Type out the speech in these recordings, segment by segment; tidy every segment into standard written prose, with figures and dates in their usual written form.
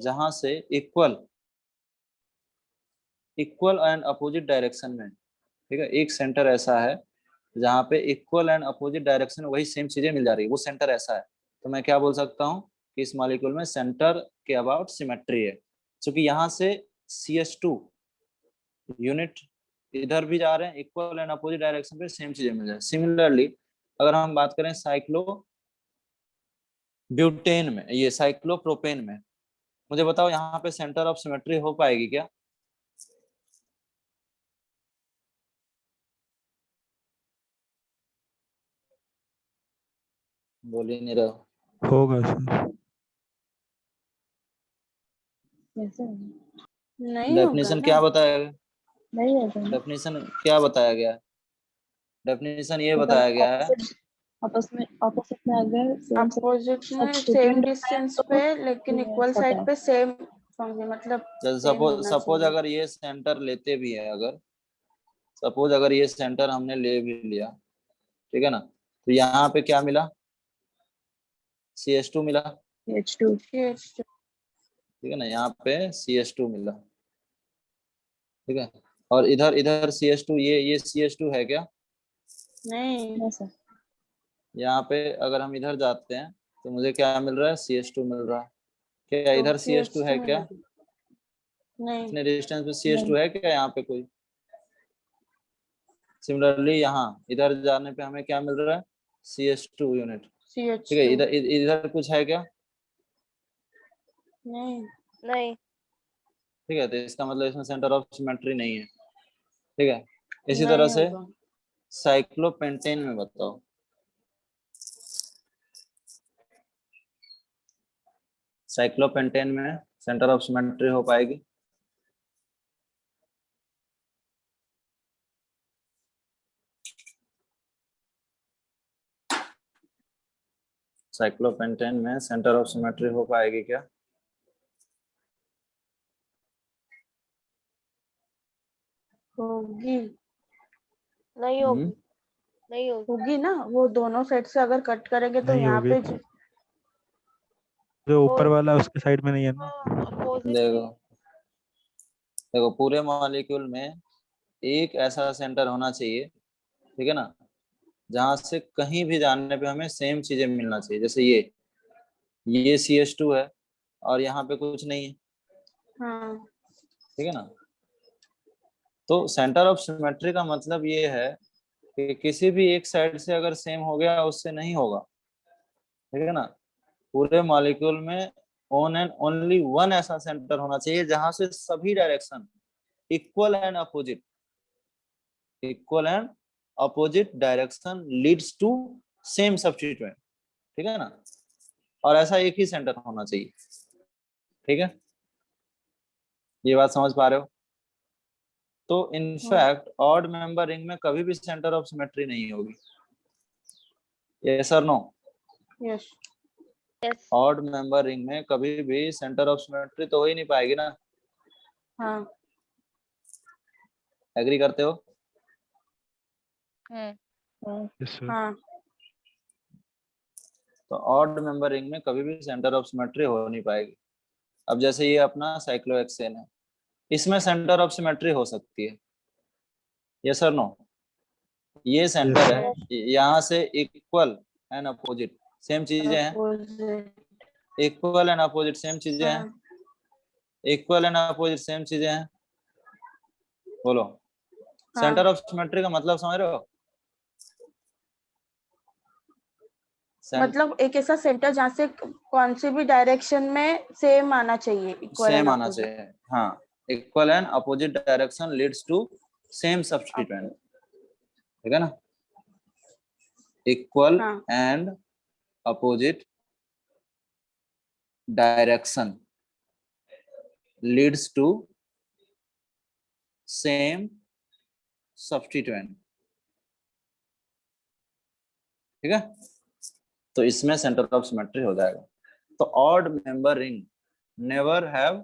जहां से equal and opposite direction में, ठीक है, एक सेंटर ऐसा है जहाँ पे इक्वल एंड अपोजिट डायरेक्शन में वही सेम चीजें मिल जा रही है, वो सेंटर ऐसा है, तो मैं क्या बोल सकता हूँ कि इस मॉलिक्यूल में सेंटर के अबाउट सिमेट्री है, क्योंकि यहाँ से CH2 यूनिट इधर भी जा रहे हैं, इक्वल एंड अपोजिट डायरेक्शन पे सेम चीजें मिल जाए। सिमिलरली अगर हम बात करें साइक्लो ब्यूटेन में, ये साइक्लोप्रोपेन में, मुझे बताओ यहाँ पे सेंटर ऑफ सिमेट्री हो पाएगी क्या? बोल ही नहीं रहो। होगा सर। नहीं डेफिनेशन होगा क्या ना, बताया गया? नहीं होगा ना। डेफिनेशन क्या बताया गया है? डेफिनेशन ये मतलब बताया गया है, ऑपोजिट में अगर अपोजिट में सेम डिस्टेंस पे लेकिन इक्वल साइड पे सेम मतलब जैसे सेम होना सपोज चाहिए। अगर ये सेंटर लेते भी है, अगर सपोज अगर ये सेंटर हमने ले भी लिया, ठीक है ना, तो यहाँ पे क्या मिला? CH2 मिला, H2 ठीक है ना, यहाँ पे CH2 मिला, ठीक है, और इधर इधर CH2, ये CH2 है क्या? नहीं सर, यहाँ पे अगर हम इधर जाते हैं तो मुझे क्या मिल रहा है? CH2 मिल रहा है। क्या तो इधर CH2 है क्या? नहीं इतने डिस्टेंस पे CH2 है क्या यहाँ पे कोई? सिमिलरली यहाँ इधर जाने पे हमें क्या मिल रहा है? CH2 यूनिट, ठीक है, CH2 इधर इधर कुछ है क्या? नहीं नहीं। ठीक है, तो इसका मतलब इसमें सेंटर ऑफ सिमेट्री नहीं है, ठीक है। इसी तरह नहीं से होगा। साइक्लोपेंटेन में बताओ, साइक्लोपेंटेन में सेंटर ऑफ सिमेट्री हो पाएगी? साइक्लोपेंटेन में सेंटर ऑफ सिमेट्री हो पाएगी क्या? होगी नहीं होगी। नहीं होगी। होगी ना, वो दोनों साइड से अगर कट करेंगे तो नहीं यहाँ होगी, पे जो ऊपर वाला है उसके साइड में नहीं है ना। अपोजिट देखो देखो, पूरे मॉलिक्यूल में एक ऐसा सेंटर होना चाहिए, ठीक है ना, जहां से कहीं भी जाने पे हमें सेम चीजें मिलना चाहिए। जैसे ये CH2 है और यहाँ पे कुछ नहीं है, हाँ ठीक है ना, तो सेंटर ऑफ सिमेट्री का मतलब ये है कि किसी भी एक साइड से अगर सेम हो गया उससे नहीं होगा, ठीक है ना, पूरे मॉलिक्यूल में ओन एंड ओनली वन ऐसा सेंटर होना चाहिए जहां से सभी direction equal and opposite direction leads to same substituent, ठीक है ना, और ऐसा एक ही सेंटर होना चाहिए, ठीक है, ये बात समझ पा रहे हो? तो इनफैक्ट ऑड मेंबर रिंग में कभी भी सेंटर ऑफ सिमेट्री नहीं होगी, यस और no? Yes yes. Odd member ring में कभी भी सेंटर ऑफ सिमेट्री तो हो ही नहीं पाएगी ना, हाँ एग्री करते हो? Yes sir. हाँ तो ऑड मेंबर रिंग में कभी भी सेंटर ऑफ सिमेट्री हो नहीं पाएगी। अब जैसे ये अपना साइक्लोहेक्सेन है, इसमें सेंटर ऑफ सिमेट्री हो सकती है, यस और नो? ये सेंटर है, यहाँ से इक्वल एंड अपोजिट सेम चीजें हैं, opposite equal and opposite same चीजें हैं, इक्वल एंड अपोजिट सेम चीजें हैं, बोलो सेंटर ऑफ सिमेट्री का मतलब समझ रहे हो? मतलब एक ऐसा सेंटर जहाँ से कौन सी भी डायरेक्शन में सेम आना चाहिए, इक्वल एंड सेम आना अपोजिट। चाहिए, हाँ, equal and opposite direction leads to same substituent, ठीक है ना, इक्वल हाँ and opposite direction leads to same substituent, ठीक है, तो इसमें सेंटर ऑफ सिमेट्री हो जाएगा। तो odd member ring never have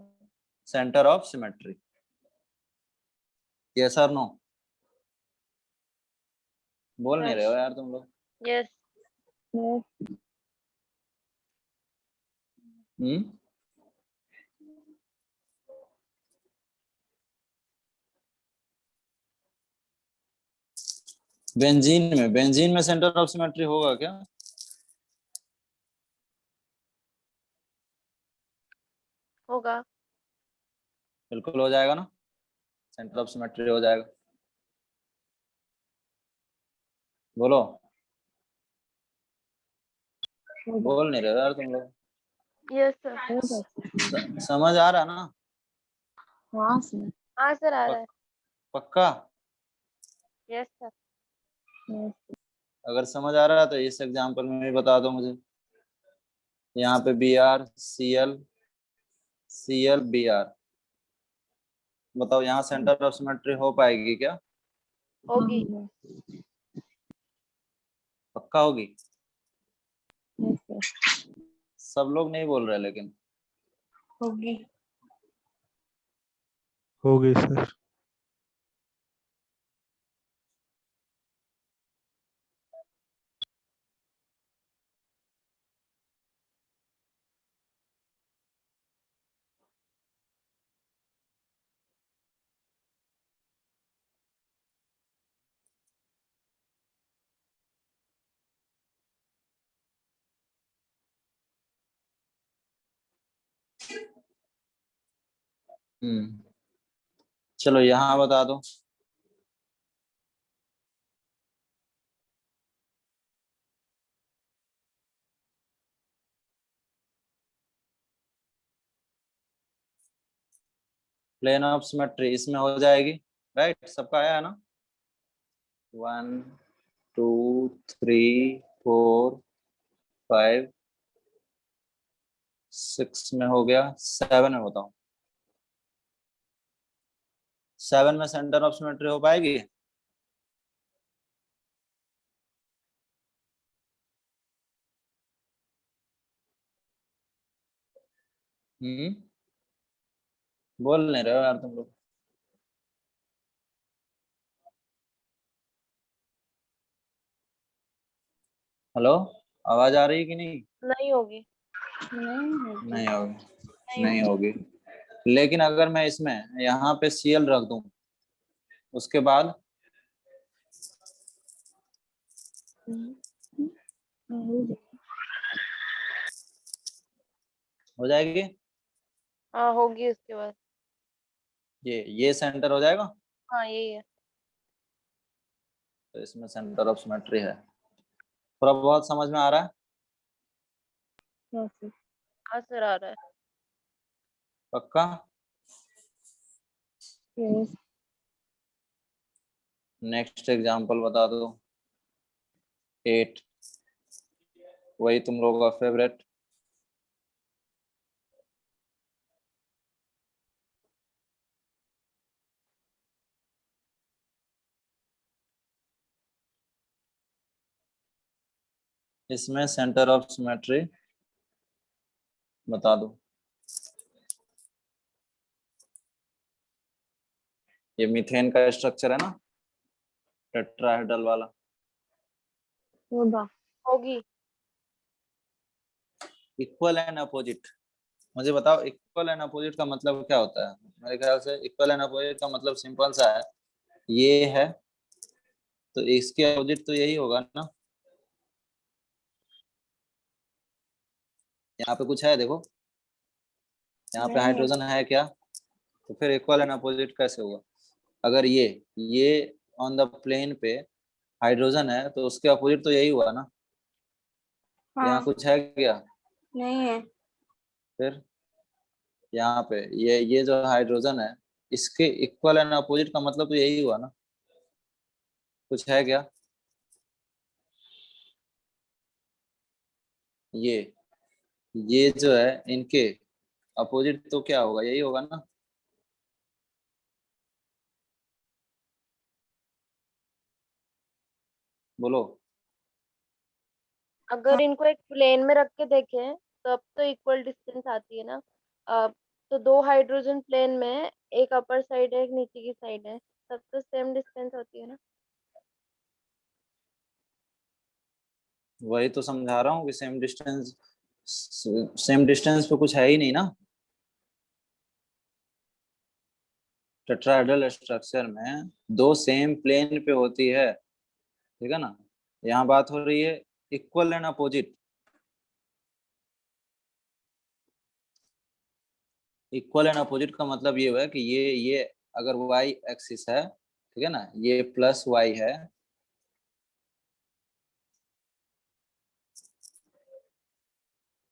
centre of symmetry, yes और नो? बोल नहीं रहे हो यार तुम लोग। यस। हम्म बेंजीन में सेंटर ऑफ सिमेट्री होगा क्या? होगा। बिल्कुल हो जाएगा ना, सेंटर ऑफ सिमेट्री हो जाएगा। बोलो, बोल नहीं रहे यार तुम लोग। Yes sir. होगा सर। समझ आ रहा ना? हाँ सर। हाँ सर आ रहा है। पक्का? Yes sir. yes, अगर समझ आ रहा है तो इस एग्जांपल में भी बता दो मुझे। यहाँ पे B R C L B R, बताओ यहाँ सेंटर ऑफ सिमेट्री हो पाएगी क्या? होगी। पक्का होगी? yes, sir. सब लोग नहीं बोल रहे लेकिन। होगी। हो गई सर। चलो यहाँ बता दो। प्लेन ऑफ सिमेट्री इसमें हो जाएगी, राइट? सबका आया है ना? 1 2 3 4 5 6 में हो गया, 7 में बताओ। 7 में सेंटर ऑफ सिमेट्री हो पाएगी? बोल नहीं रहे हो यार तुम लोग। हेलो, आवाज आ रही है कि नहीं? नहीं होगी। नहीं होगी। नहीं नहीं होगी। लेकिन अगर मैं इसमें यहाँ पे सीएल रख दूं, उसके बाद हो जाएगी? हाँ होगी उसके बाद। ये सेंटर हो जाएगा, हाँ यही है। तो इसमें सेंटर ऑफ सिमेट्री है। थोड़ा बहुत समझ में आ रहा है? yes, sir. हाँ सर आ रहा है। पक्का? yes. नेक्स्ट एग्जांपल बता दो। 8, वही तुम लोगों का फेवरेट। इसमें सेंटर ऑफ सिमेट्री बता दो। ये मीथेन का स्ट्रक्चर है ना, टेट्राहेड्रल वाला। होगा। होगी। इक्वल एंड अपोजिट, मुझे बताओ इक्वल एंड अपोजिट का मतलब क्या होता है? मेरे ख्याल से इक्वल एंड अपोजिट का मतलब सिंपल सा है, ये है तो इसके अपोजिट तो यही होगा ना। यहाँ पे कुछ है देखो, यहाँ पे नहीं है। हाइड्रोजन है क्या? तो फिर इक्वल एंड अपोजिट कैसे होगा? अगर ये ऑन द प्लेन पे हाइड्रोजन है तो उसके अपोजिट तो यही हुआ ना। यहाँ हाँ कुछ है क्या? नहीं है। फिर यहाँ पे ये जो हाइड्रोजन है, इसके इक्वल एंड अपोजिट का मतलब तो यही हुआ ना। कुछ है क्या? ये ये जो है इनके अपोजिट तो क्या होगा? यही होगा ना। बोलो। अगर इनको एक प्लेन में रख के देखें तब तो इक्वल डिस्टेंस आती है ना। तो दो हाइड्रोजन प्लेन में एक अपर साइड है एक नीचे की साइड है, तब तो सेम डिस्टेंस होती है ना। वही तो समझा रहा हूँ कि सेम डिस्टेंस पे कुछ है ही नहीं ना। टेट्राहेड्रल स्ट्रक्चर में दो सेम प्लेन पे होती है, ठीक है ना। यहाँ बात हो रही है equal and opposite. Equal and opposite का मतलब ये हुआ कि ये अगर y एक्सिस है, ठीक है ना, ये प्लस y है,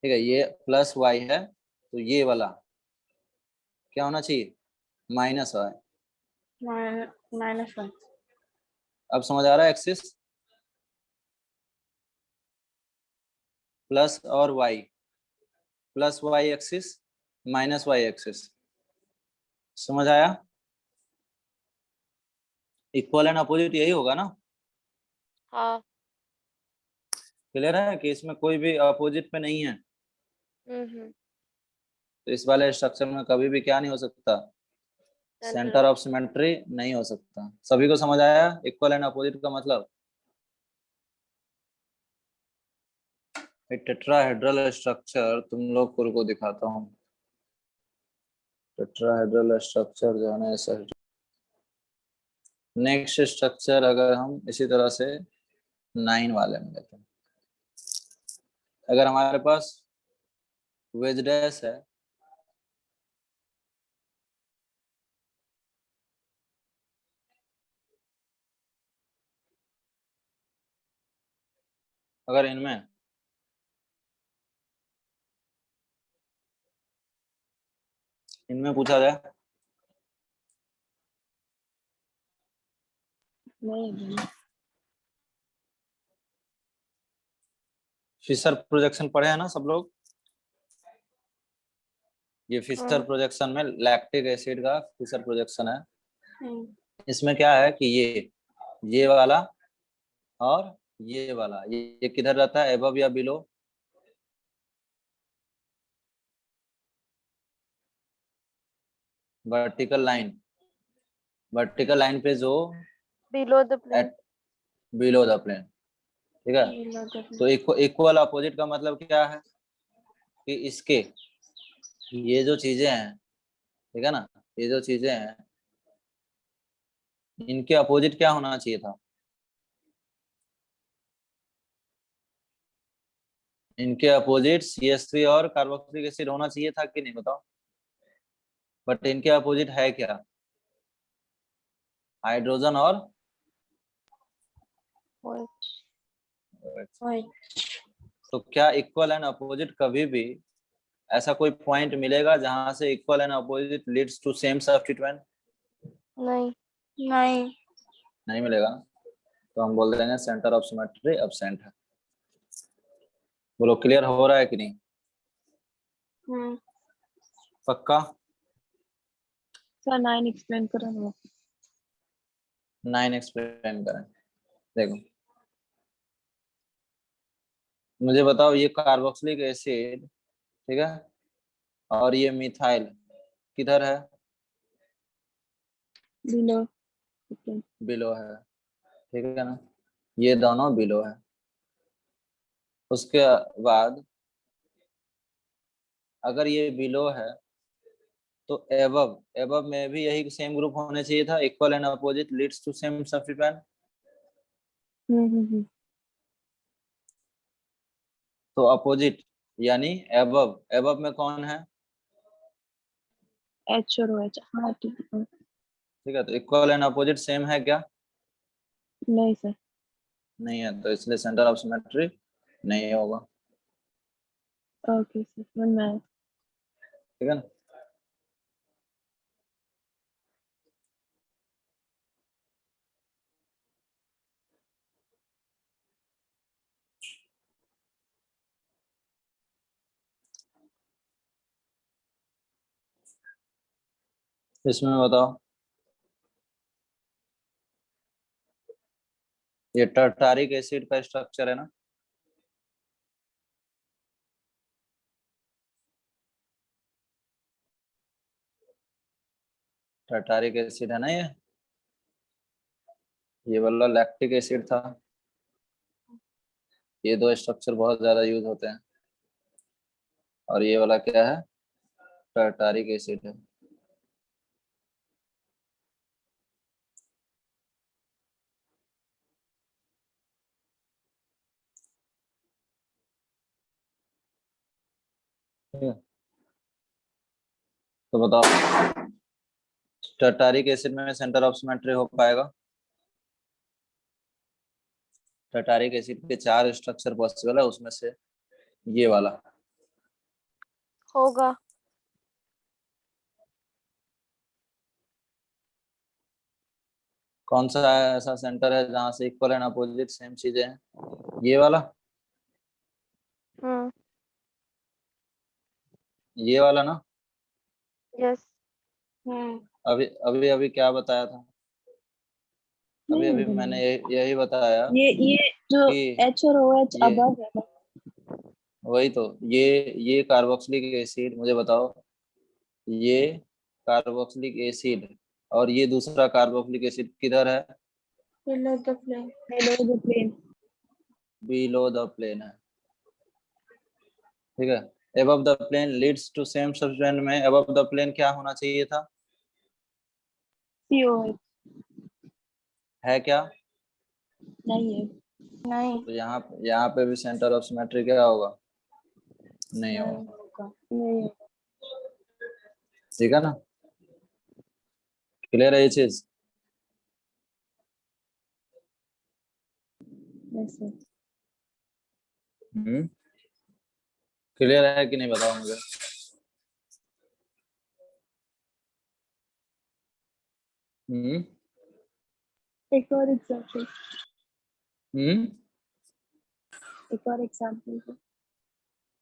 ठीक है, ये प्लस y है, तो ये वाला क्या होना चाहिए, माइनस y। -1। अब समझ आ रहा है, एक्सिस प्लस और y, plus y axis minus y axis, समझ आया। इक्वल एंड अपोजिट यही होगा ना। हाँ। क्लियर है कि इसमें कोई भी अपोजिट पे नहीं है। हम्म। तो इस वाले स्ट्रक्चर में कभी भी क्या नहीं हो सकता, सेंटर ऑफ सिमेट्री नहीं हो सकता। सभी को समझ आया इक्वल एंड अपोजिट का मतलब। टेट्राहेड्रल स्ट्रक्चर तुम लोग को दिखाता हूँ। टेट्राहेड्रल स्ट्रक्चर जो है ना ऐसा। नेक्स्ट स्ट्रक्चर अगर हम इसी तरह से 9 वाले में लेते हैं, अगर हमारे पास वेज डैश है, अगर इनमें पूछा जाए नहीं फिशर प्रोजेक्शन पढ़े हैं ना सब लोग। ये फिशर हाँ। प्रोजेक्शन में लैक्टिक एसिड का फिशर प्रोजेक्शन है। हम्म, इसमें क्या है कि ये वाला और ये वाला, ये किधर रहता है, एबव या बिलो, वर्टिकल लाइन पे जो below the plane. Below the plane, ठीक है। below the तो इक्वल अपोजिट का मतलब क्या है कि इसके ये जो चीजें हैं, ठीक है ना, ये जो चीजें हैं इनके अपोजिट क्या होना चाहिए था, इनके अपोजिट CH3 और कार्बोक्सिलिक एसिड होना चाहिए था कि नहीं, बताओ। बट इनके अपोजिट है क्या, हाइड्रोजन और तो क्या इक्वल एंड अपोजिट कभी भी ऐसा कोई पॉइंट मिलेगा जहां से equal and opposite leads to same substituent, नहीं। नहीं। नहीं मिलेगा। तो हम बोल देंगे सेंटर ऑफ सिमेट्री एब्सेंट है। बोलो क्लियर हो रहा है कि नहीं, हम्म, पक्का। सर 9 एक्सप्लेन करो ना। 9 एक्सप्लेन करें। देखो मुझे बताओ, ये कार्बोक्सिलिक एसिड, ठीक है, और ये मिथाइल किधर है, बिलो बिलो है, ठीक है ना, ये दोनों बिलो है। उसके बाद अगर ये बिलो है तो एबव में भी यही सेम ग्रुप होने चाहिए था, equal and opposite leads to same substituent. Hmm. तो अपोजिट यानी एबव में कौन है, एच और OH। हाँ ठीक है। ठीक है। तो इक्वल एंड अपोजिट सेम है क्या, नहीं सर। नहीं है, तो इसलिए सेंटर ऑफ सिमेट्री नहीं होगा, ओके सर मैं ठीक है ना। इसमें बताओ, ये टर्टारिक एसिड का स्ट्रक्चर है ना, टर्टारिक एसिड है ना, ये वाला लैक्टिक एसिड था। ये दो स्ट्रक्चर बहुत ज्यादा यूज होते हैं, और ये वाला क्या है, टर्टारिक एसिड है। ठीक है, तो बताओ टर्टारिक एसिड में सेंटर ऑफ सिमेट्री हो पाएगा? टर्टारिक एसिड के 4 स्ट्रक्चर पॉसिबल है, उसमें से ये वाला। होगा। कौन सा ऐसा सेंटर है जहां से इक्वल एंड अपोजिट सेम चीजें हैं? ये वाला, हम्म। ये वाला ना? यस। अभी अभी अभी क्या बताया था? अभी नहीं अभी होगा, मैंने नहीं। यही बताया ये जो कि H और OH ये, अबव है ना, वही तो, ये कार्बोक्सिलिक एसिड, मुझे बताओ, ये कार्बोक्सिलिक एसिड और ये दूसरा कार्बोक्सिलिक एसिड किधर है? below the plane. below the plane. Below the plane है, ठीक है। above the plane leads to same substance में above द प्लेन क्या होना चाहिए था? COH है क्या? नहीं है। नहीं, तो यहाँ पे भी सेंटर ऑफ सिमेट्री क्या होगा? नहीं नहीं होगा, होगा। नहीं ठीक है ना? क्लियर है ये चीज? ऐसे। क्लियर है कि नहीं, बताओ मुझे। हम्म एक और एग्जांपल, हम्म एक और एग्जांपल दो।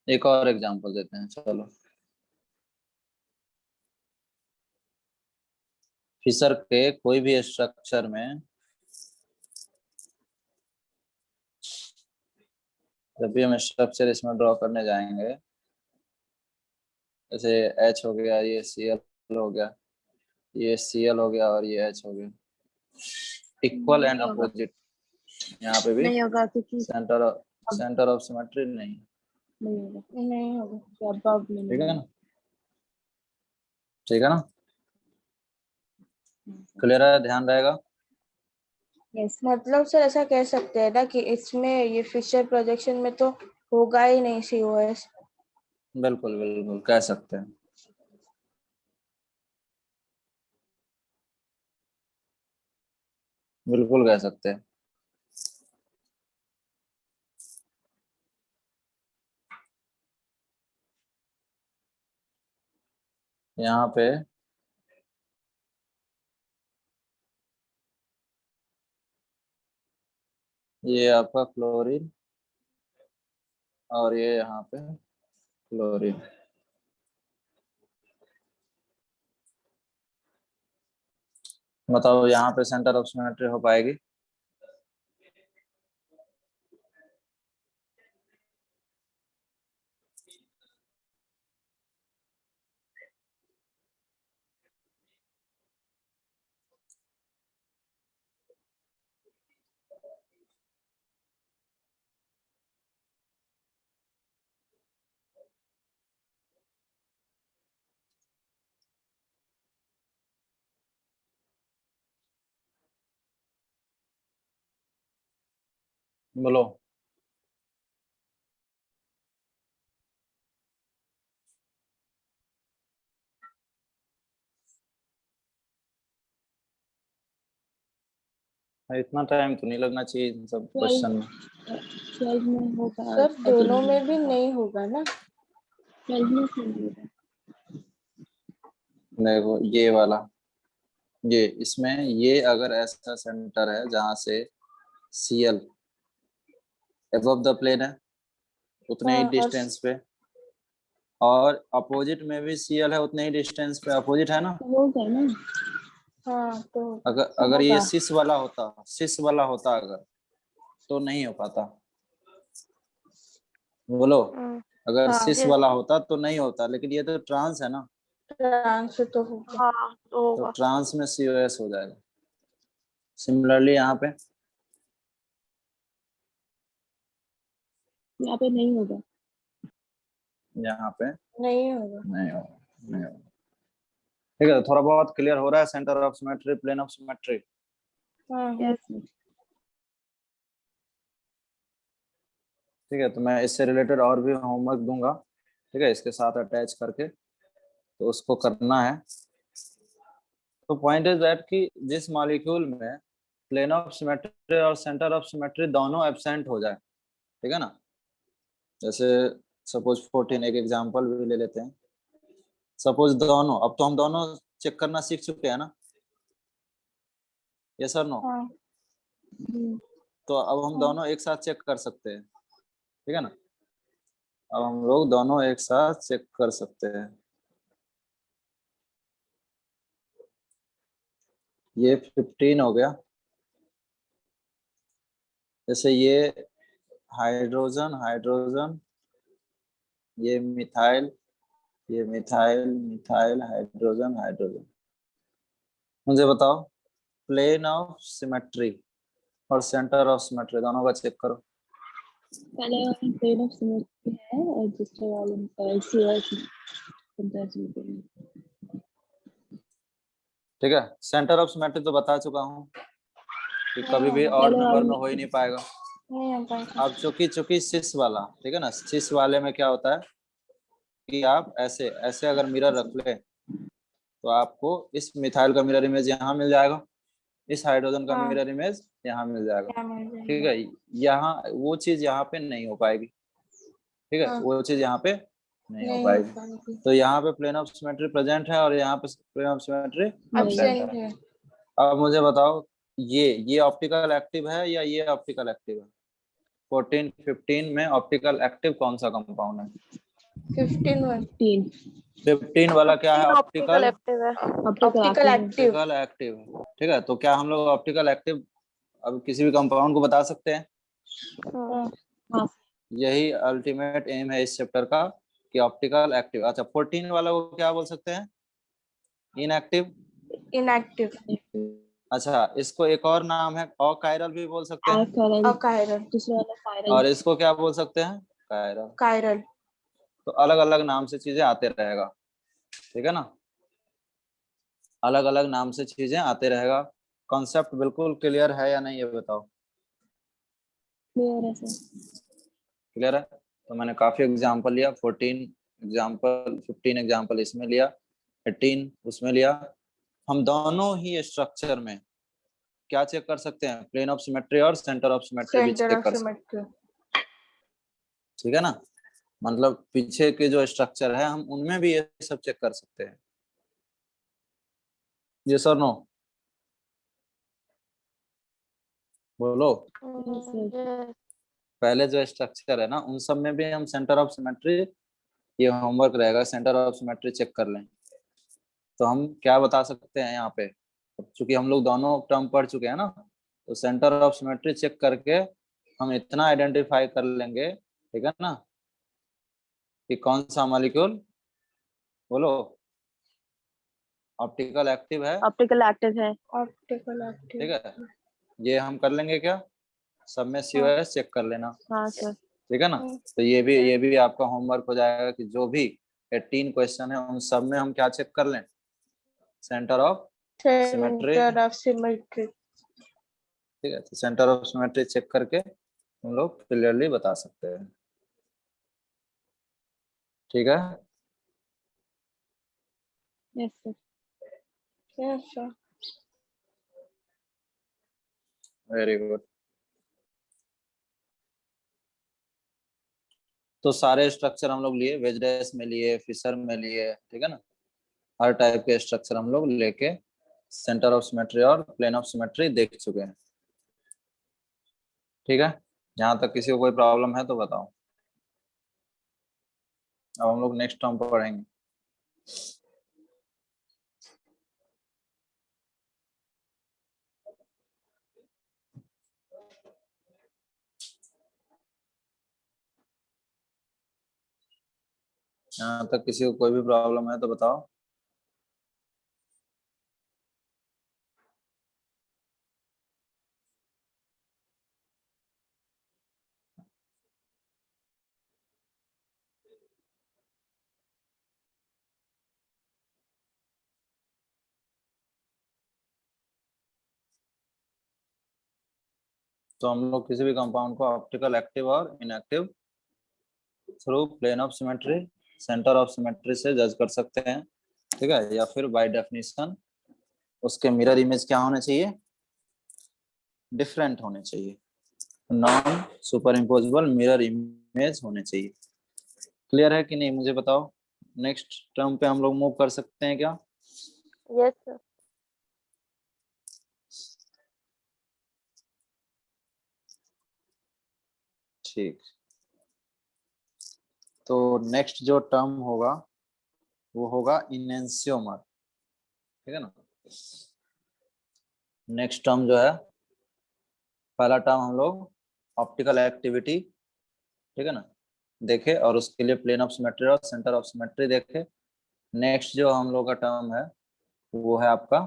एक और एग्जांपल देते हैं, चलो। फिशर के कोई भी स्ट्रक्चर में जब भी हम स्ट्रक्चर इसमें ड्रॉ करने जाएंगे, जैसे H हो गया, ये Cl हो गया, ये Cl हो गया और ये H हो गया, इक्वल एंड नहीं होगा, अपोजिट, यहाँ पे भी नहीं होगा क्योंकि सेंटर ऑफ सिमेट्री नहीं, नहीं होगा, नहीं होगा। अबव में ठीक नहीं है ना? ठीक है ना? क्लियर है, ध्यान रहेगा। यस। मतलब सर ऐसा कह सकते हैं ना कि इसमें ये फिशर प्रोजेक्शन में तो होगा ही नहीं COS। बिल्कुल बिल्कुल कह सकते हैं। बिल्कुल कह सकते हैं। यहाँ पे ये आपका क्लोरीन और ये यहाँ पे क्लोरीन, बताओ यहाँ पे सेंटर ऑफ सिमेट्री हो पाएगी? बोलो। इतना टाइम तो नहीं लगना चाहिए इन सब क्वेश्चन में। 12 में होगा, सर दोनों में भी नहीं होगा ना। 12 में से नहीं होगा। देखो ये वाला, ये इसमें ये अगर ऐसा सेंटर है जहां से Cl above द प्लेन है उतने ही हाँ, और डिस्टेंस पे, और अपोजिट में भी Cl है उतने ही डिस्टेंस पे, अपोजिट है ना? होगा ना। हाँ तो अगर अगर ये होगा। सिस वाला होता अगर, तो नहीं हो पाता। बोलो, अगर हाँ, सिस यस। वाला होता तो नहीं होता, लेकिन ये तो ट्रांस है ना, ट्रांस तो होगा। हाँ तो तो होगा। ट्रांस में COS हो जाएगा। सिमिलरली यहाँ पे यहाँ पे नहीं होगा। यहाँ पे नहीं होगा। नहीं होगा, नहीं होगा। ठीक है, थोड़ा बहुत क्लियर हो रहा है centre of symmetry, plane of symmetry? हाँ यस। ठीक है, तो मैं इससे रिलेटेड और भी होमवर्क दूंगा, ठीक है, इसके साथ अटैच करके, तो उसको करना है। तो पॉइंट इज दैट कि जिस मॉलिक्यूल में प्लेन ऑफ सिमेट्री और सेंटर ऑफ सिमेट्री दोनों एब्सेंट हो जाए, ठीक है ना, जैसे सपोज 14 एक एग्जांपल भी ले लेते हैं। सपोज दोनों, अब तो हम दोनों चेक करना सीख चुके हैं ना, यस और नो? हाँ तो अब हम दोनों एक साथ चेक कर सकते हैं, ठीक है ना। अब हम लोग दोनों एक साथ चेक कर सकते हैं। ये 15 हो गया, जैसे ये हाइड्रोजन हाइड्रोजन, ये मिथाइल, ये मिथाइल मिथाइल, हाइड्रोजन हाइड्रोजन। मुझे बताओ प्लेन ऑफ सिमेट्री और सेंटर ऑफ सिमेट्री दोनों का चेक करो। पहले वाला प्लेन ऑफ सिमेट्री है और दूसरे वाले में सीएस ठीक है, सेंटर ऑफ सिमेट्री तो बता चुका हूँ कि कभी भी हाँ, और पहले नंबर वाले में हो ही नहीं पाएगा। नहीं आ पाएगा। अब चूंकि चूंकि सिस वाला, ठीक है ना, सिस वाले में क्या होता है कि आप ऐसे ऐसे अगर मिरर रख ले तो आपको इस मिथाइल का मिरर इमेज यहाँ मिल जाएगा, इस हाइड्रोजन का हाँ। मिरर इमेज यहाँ मिल जाएगा, क्या मिल ठीक जाएगा? है। यहाँ वो चीज यहाँ पे नहीं हो पाएगी, ठीक है, हाँ। वो चीज यहाँ पे नहीं हो नहीं हो पाएगी। पाएगी। तो यहाँ पे प्लेन ऑफ सिमेट्री प्रेजेंट है और यहाँ पे प्लेन ऑफ सिमेट्री नहीं। एब्सेंट एब्सेंट है। है। अब मुझे बताओ ये ऑप्टिकल एक्टिव है या ये ऑप्टिकल एक्टिव है? 14 15 में ऑप्टिकल एक्टिव कौन सा कंपाउंड है? 15 15 वाला क्या है? ऑप्टिकल ऑप्टिकल एक्टिव है। Optical active. ऑप्टिकल एक्टिव है, ठीक है। तो क्या हम लोग ऑप्टिकल एक्टिव अब किसी भी कंपाउंड को बता सकते हैं? हाँ। यही अल्टीमेट एम है इस चैप्टर का कि ऑप्टिकल एक्टिव। अच्छा 14 वाला को क्या बोल सकते हैं? इनएक्टिव। इनएक्टिव। अच्छा इसको एक और नाम है अकायरल भी बोल सकते हैं, अकायरल। दूसरा वाला कायरल। और इसको क्या बोल सकते हैं? कायरल। कायरल। तो अलग अलग नाम से चीजें आते रहेगा, ठीक है ना, अलग अलग नाम से चीजें आते रहेगा। कॉन्सेप्ट बिल्कुल क्लियर है या नहीं ये बताओ? क्लियर है सर। क्लियर है? तो मैंने काफी एग्जांपल लिया, 14 एग्जांपल, 15 एग्जांपल इसमें लिया, 18 उसमें लिया। हम दोनों ही स्ट्रक्चर में क्या चेक कर सकते हैं? प्लेन ऑफ सिमेट्री और सेंटर ऑफ सिमेट्री भी सेंटर चेक ऑफ कर सकते हैं, सिमेट्री। ठीक है ना। मतलब पीछे के जो स्ट्रक्चर है हम उनमें भी ये सब चेक कर सकते हैं। ये सर नो बोलो। Yes. पहले जो स्ट्रक्चर है ना उन सब में भी हम सेंटर ऑफ सिमेट्री, ये होमवर्क रहेगा, सेंटर ऑफ सिमेट्री चेक कर लें। तो हम क्या बता सकते हैं यहाँ पे, चूंकि हम लोग दोनों टर्म पढ़ चुके हैं ना, तो सेंटर ऑफ सिमेट्री चेक करके हम इतना आइडेंटिफाई कर लेंगे, ठीक है ना, कि कौन सा मॉलिक्यूल, बोलो, ऑप्टिकल एक्टिव है, ऑप्टिकल एक्टिव है। Optical active. ठीक है। ये हम कर लेंगे क्या, सब में COS चेक कर लेना, हाँ सर। ठीक है ना। तो ये भी आपका होमवर्क हो जाएगा कि जो भी 18 क्वेश्चन है उन सब में हम क्या चेक कर लें? Centre of symmetry, centre of symmetry. ठीक है। तो सेंटर ऑफ सिमेट्री चेक करके हम लोग क्लियरली बता सकते हैं, ठीक है। Yes sir. Yes sir. Very good. तो सारे स्ट्रक्चर हम लोग लिए, वेजरेस में लिए, फिशर में लिए, ठीक है ना, हर टाइप के स्ट्रक्चर हम लोग लेके सेंटर ऑफ सिमेट्री और प्लेन ऑफ सिमेट्री देख चुके हैं, ठीक है। जहां तक किसी को कोई प्रॉब्लम है तो बताओ। अब हम लोग नेक्स्ट टर्म पढ़ेंगे। यहाँ तक किसी को कोई भी प्रॉब्लम है तो बताओ। तो हम लोग किसी भी कंपाउंड को ऑप्टिकल एक्टिव और inactive through plane of symmetry, centre of symmetry से जज कर सकते हैं, ठीक है, या फिर बाय डेफिनेशन उसके मिरर इमेज क्या होने चाहिए, डिफरेंट होने चाहिए, non super impossible mirror image होने चाहिए। क्लियर है कि नहीं, मुझे बताओ। नेक्स्ट टर्म पे हम लोग मूव कर सकते हैं क्या? Yes sir. ठीक, तो नेक्स्ट जो टर्म होगा वो होगा इनेंशियोमर, ठीक है ना। नेक्स्ट टर्म जो है, पहला टर्म हम लोग ऑप्टिकल एक्टिविटी, ठीक है ना, देखे, और उसके लिए प्लेन ऑफ सिमेट्री और सेंटर ऑफ सिमेट्री देखे। नेक्स्ट जो हम लोग का टर्म है वो है आपका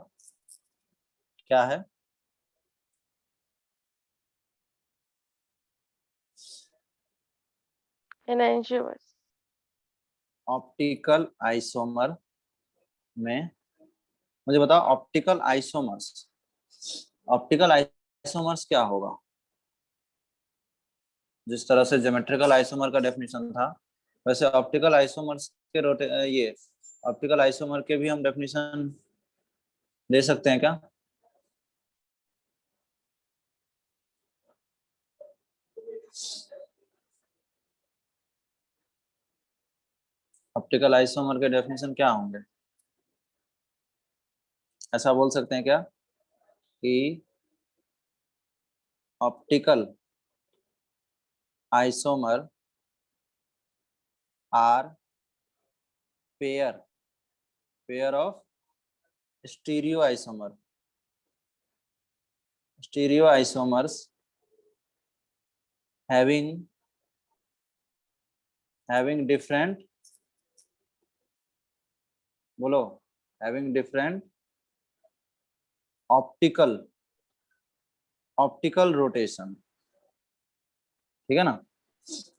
क्या है, एनएंशियोमर्स। ऑप्टिकल आइसोमर में, मुझे बताओ ऑप्टिकल आइसोमर्स, ऑप्टिकल आइसोमर्स क्या होगा? जिस तरह से ज्योमेट्रिकल आइसोमर का डेफिनेशन था, वैसे ऑप्टिकल आइसोमर्स के ये ऑप्टिकल आइसोमर के भी हम डेफिनेशन दे सकते हैं क्या? ऑप्टिकल आइसोमर के डेफिनेशन क्या होंगे? ऐसा बोल सकते हैं क्या कि optical isomer are pair of stereo isomers having different, बोलो, having different ऑप्टिकल रोटेशन, ठीक है ना।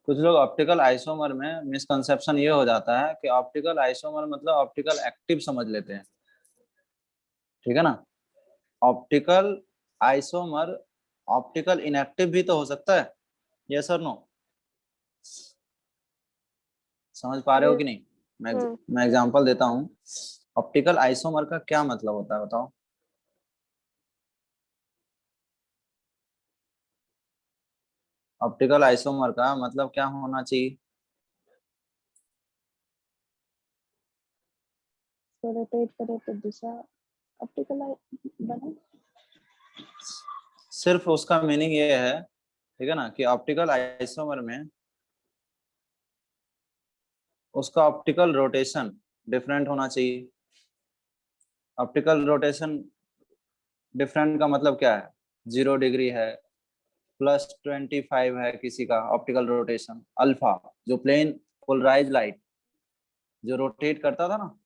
कुछ लोग ऑप्टिकल आइसोमर में मिसकंसेप्शन ये हो जाता है कि ऑप्टिकल आइसोमर मतलब ऑप्टिकल एक्टिव समझ लेते हैं, ठीक है ना। ऑप्टिकल आइसोमर ऑप्टिकल इनएक्टिव भी तो हो सकता है, यस और नो? समझ पा रहे हो कि नहीं? मैं एग्जांपल देता हूँ। ऑप्टिकल आइसोमर का क्या मतलब होता है बताओ? ऑप्टिकल आइसोमर का मतलब क्या होना चाहिए? रोटेट करे तो दिशा ऑप्टिकल बने। सिर्फ उसका मीनिंग ये है, ठीक है ना, कि ऑप्टिकल आइसोमर में उसका ऑप्टिकल रोटेशन डिफरेंट होना चाहिए। ऑप्टिकल रोटेशन डिफरेंट का मतलब क्या है? 0 डिग्री है, +25 है किसी का ऑप्टिकल रोटेशन। अल्फा जो प्लेन पोलराइज लाइट जो रोटेट करता था ना,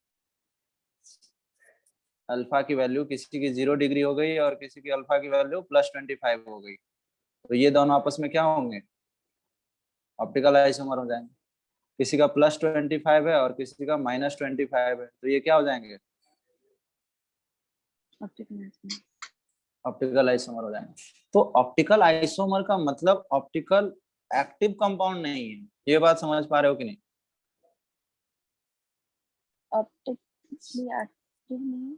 अल्फा की वैल्यू किसी की 0 डिग्री हो गई और किसी की अल्फा की वैल्यू +25 हो गई, तो ये दोनों आपस में क्या होंगे? ऑप्टिकल आइसोमर हो जाएंगे। किसी का +25 है और किसी का -25 है, तो ये क्या हो जाएंगे? ऑप्टिकल आइसोमर हो जाएंगे। तो ऑप्टिकल आइसोमर का मतलब ऑप्टिकल एक्टिव कंपाउंड नहीं है, ये बात समझ पा रहे हो कि नहीं? ऑप्टिकली एक्टिव नहीं।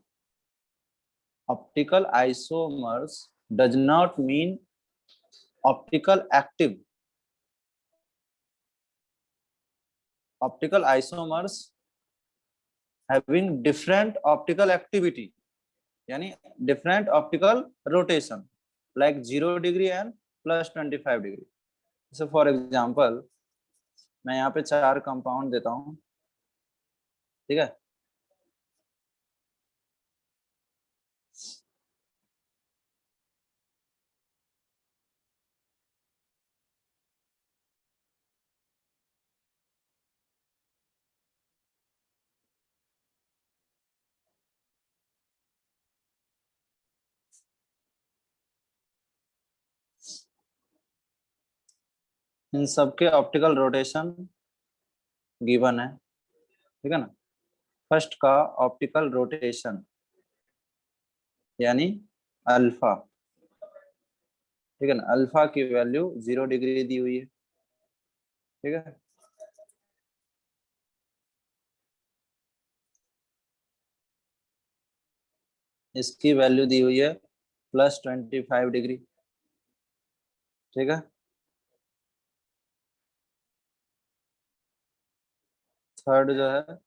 Optical isomers does not mean optical active. Optical isomers having different optical activity, यानी different optical rotation, like 0 degree and +25 degree. जैसे फॉर एग्जांपल मैं यहाँ पे 4 कंपाउंड देता हूँ, ठीक है। इन सबके ऑप्टिकल रोटेशन गिवन है, ठीक है ना। फर्स्ट का ऑप्टिकल रोटेशन यानी अल्फा, ठीक है ना, अल्फा की वैल्यू 0 डिग्री दी हुई है, ठीक है। इसकी वैल्यू दी हुई है +25 डिग्री, ठीक है। थर्ड जो है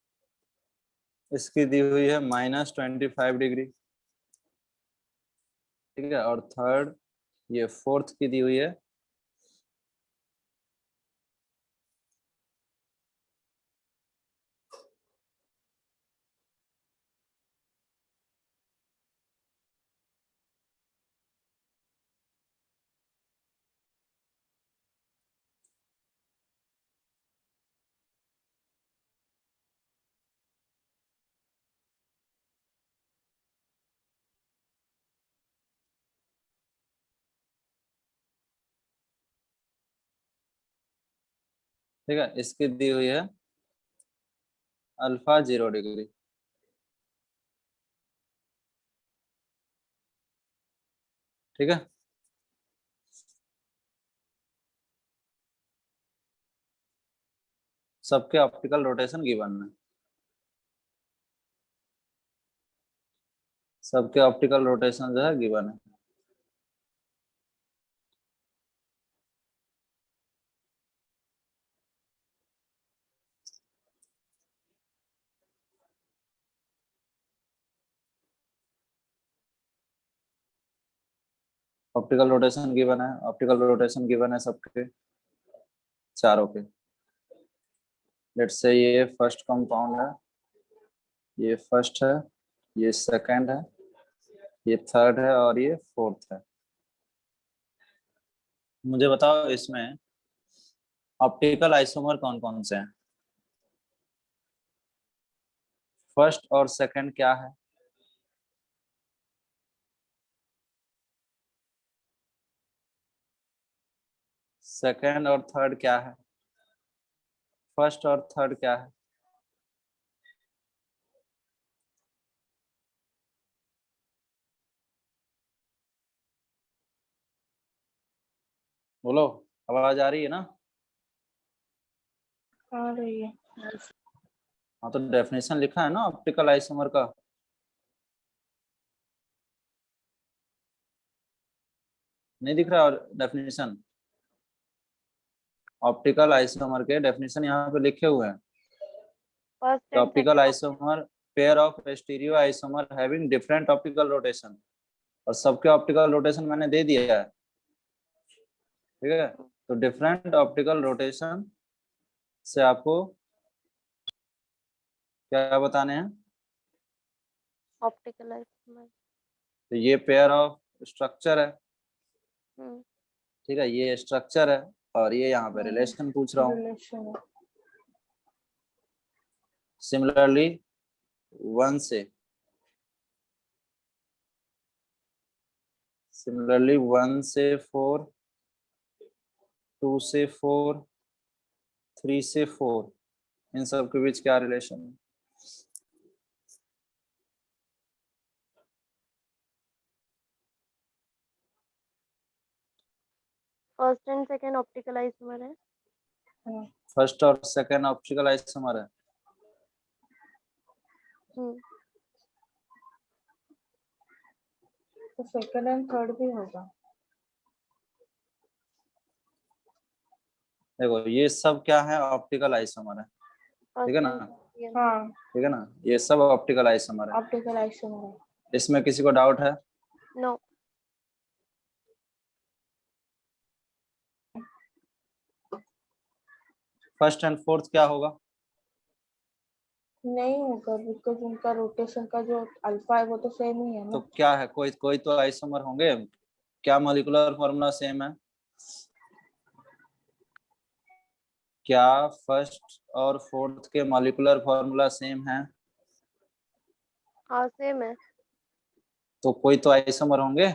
इसकी दी हुई है -25 डिग्री, ठीक है। और थर्ड ये फोर्थ की दी हुई है ठीक है, इसकी दी हुई है अल्फा 0 डिग्री, ठीक है। सबके ऑप्टिकल रोटेशन गिवन है, सबके ऑप्टिकल रोटेशन जो है गिवन है। ऑप्टिकल रोटेशन गिवन है, ऑप्टिकल रोटेशन गिवन है सबके चारों के। लेट्स से ये फर्स्ट कंपाउंड है, ये फर्स्ट है, ये सेकंड है, ये थर्ड है और ये फोर्थ है। मुझे बताओ इसमें ऑप्टिकल आइसोमर कौन कौन से हैं? फर्स्ट और सेकंड क्या है? सेकंड और थर्ड क्या है? फर्स्ट और थर्ड क्या है? बोलो, आवाज आ रही है ना? आ रही है। हाँ, तो डेफिनेशन लिखा है ना ऑप्टिकल आइसोमर का। नहीं दिख रहा डेफिनेशन? ऑप्टिकल आइसोमर के डेफिनेशन यहाँ पे लिखे हुए हैं। First and optical isomer pair of stereo isomer having different optical rotation, और सबके ऑप्टिकल रोटेशन मैंने दे दिया है, ठीक है। तो डिफरेंट ऑप्टिकल रोटेशन से आपको क्या बताने हैं? Optical isomer. तो ये पेयर ऑफ स्ट्रक्चर है, हम्म। ठीक है, ये स्ट्रक्चर है और ये यहाँ पे रिलेशन पूछ रहा हूँ। रिलेशन है। सिमिलरली 1 से 4, 2 से 4, 3 से 4, इन सब के बीच क्या रिलेशन है? First and second optical isomer है। फर्स्ट और सेकेंड ऑप्टिकल आइसोमर है। तो सेकंड एंड थर्ड भी होगा। देखो ये सब क्या है? ऑप्टिकल आइसोमर है, ठीक है ना? हाँ, ठीक है ना, ये सब ऑप्टिकल आइसोमर है। ऑप्टिकल आइसोमर है। इसमें किसी को डाउट है? नो। फर्स्ट एंड फोर्थ क्या होगा? नहीं होगा, बिकॉज उनका रोटेशन का जो अल्फा है वो तो सेम ही है तो ना। क्या है, कोई कोई तो आइसोमर होंगे। क्या मॉलिक्यूलर फॉर्मूला सेम है? क्या फर्स्ट और फोर्थ के मॉलिक्यूलर फॉर्मूला सेम है? हाँ सेम है। तो कोई तो आइसोमर होंगे।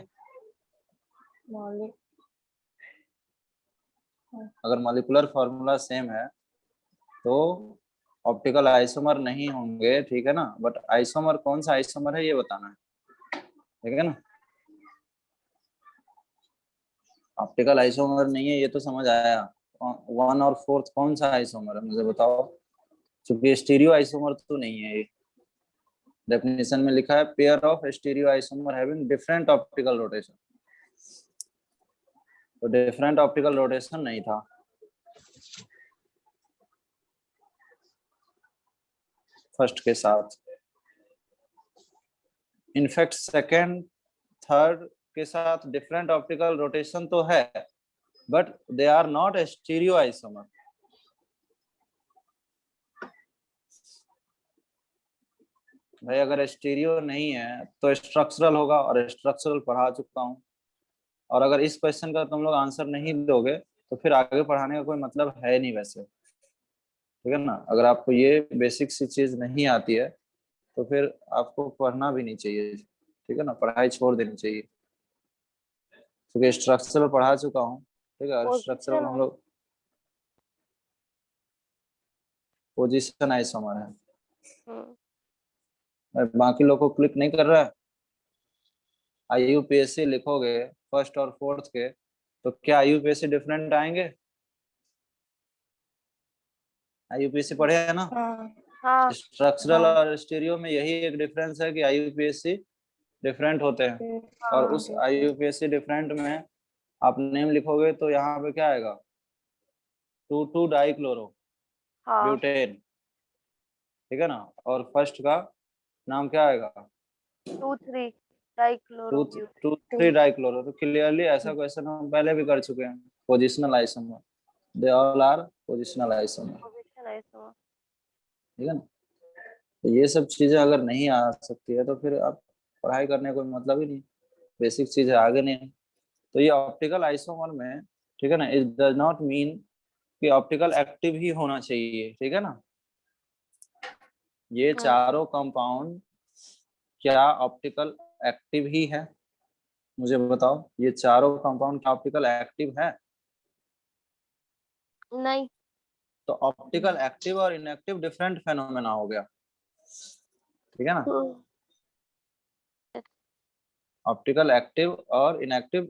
मॉलिक अगर मॉलिक्यूलर फॉर्मूला सेम है तो ऑप्टिकल आइसोमर नहीं होंगे, ठीक है ना। बट आइसोमर कौन सा आइसोमर है ये बताना है, ठीक है ना। ऑप्टिकल आइसोमर नहीं है ये तो समझ आया। 1 और 4 कौन सा आइसोमर है मुझे बताओ, क्योंकि स्टीरियो आइसोमर तो नहीं है ये। डेफिनेशन में लिखा है pair of stereo isomer having different optical rotation, तो डिफरेंट ऑप्टिकल रोटेशन नहीं था। फर्स्ट के साथ इनफैक्ट सेकंड थर्ड के साथ डिफरेंट ऑप्टिकल रोटेशन तो है, but they are not stereo isomer. भाई अगर स्टीरियो नहीं है तो स्ट्रक्चरल होगा, और स्ट्रक्चरल पढ़ा चुका हूँ। और अगर इस क्वेश्चन का तुम लोग आंसर नहीं दोगे तो फिर आगे पढ़ाने का कोई मतलब है नहीं वैसे, ठीक है ना। अगर आपको ये बेसिक सी चीज नहीं आती है तो फिर आपको पढ़ना भी नहीं चाहिए, ठीक है ना, पढ़ाई छोड़ देनी चाहिए। क्योंकि स्ट्रक्चरल पढ़ा चुका हूँ, ठीक है। और स्ट्रक्चरल हम लोग पोजीशन आइसोमर है। बाकी लोग को क्लिक नहीं कर रहा है। IUPAC लिखोगे फर्स्ट और फोर्थ के, तो क्या IUPAC डिफरेंट आएंगे? IUPAC पढ़े है ना। हाँ स्ट्रक्चरल और स्टीरियो में यही एक डिफरेंस है कि IUPAC डिफरेंट होते हैं। और उस IUPAC डिफरेंट में आप नेम लिखोगे तो यहाँ पे क्या आएगा, 2,2 डाइक्लोरो ब्यूटेन, ठीक है ना। और फर्स्ट का नाम क्या आएगा, 2,3 डाइक्लोरो 2,3 डाइक्लोरो। तो क्लियरली ऐसा क्वेश्चन हम पहले भी कर चुके हैं। Positional isomer, they all are positional isomer, ठीक है ना। तो ये सब चीजें अगर नहीं आ सकती है तो फिर आप पढ़ाई करने का कोई मतलब ही नहीं, बेसिक चीज है आगे नहीं। तो ये ऑप्टिकल आइसोमर में, ठीक है ना, इट डज नॉट मीन कि ऑप्टिकल एक्टिव ही होना चाहिए, ठीक है ना। ये चारों कंपाउंड क्या ऑप्टिकल एक्टिव ही है? मुझे बताओ, ये चारों कंपाउंड क्या ऑप्टिकल एक्टिव है? नहीं। तो ऑप्टिकल एक्टिव और इनएक्टिव डिफरेंट फेनोमेना हो गया, ठीक है ना। ऑप्टिकल एक्टिव और इनएक्टिव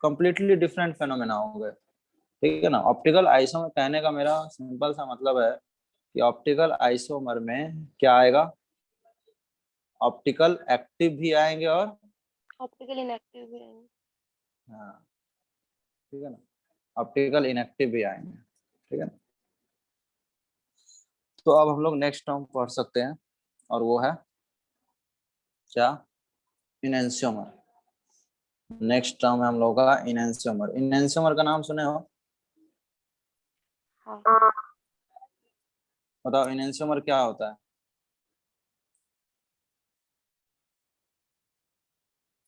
कंप्लीटली डिफरेंट फेनोमेना हो गए, ठीक है ना। ऑप्टिकल आइसोमर कहने का मेरा सिंपल सा मतलब है कि ऑप्टिकल आइसोमर में क्या आएगा, ऑप्टिकल एक्टिव भी आएंगे और ऑप्टिकल इनएक्टिव भी आएंगे। हाँ, ठीक है ना, ऑप्टिकल इनएक्टिव भी आएंगे, ठीक है ना। तो अब हम लोग नेक्स्ट टर्म पढ़ सकते हैं, और वो है क्या, इनएंशियोमर। नेक्स्ट टर्म है हम लोग का इनएंशियोमर। इनएंशियोमर का नाम सुने हो? हाँ। बताओ इनएंशियोमर क्या होता है?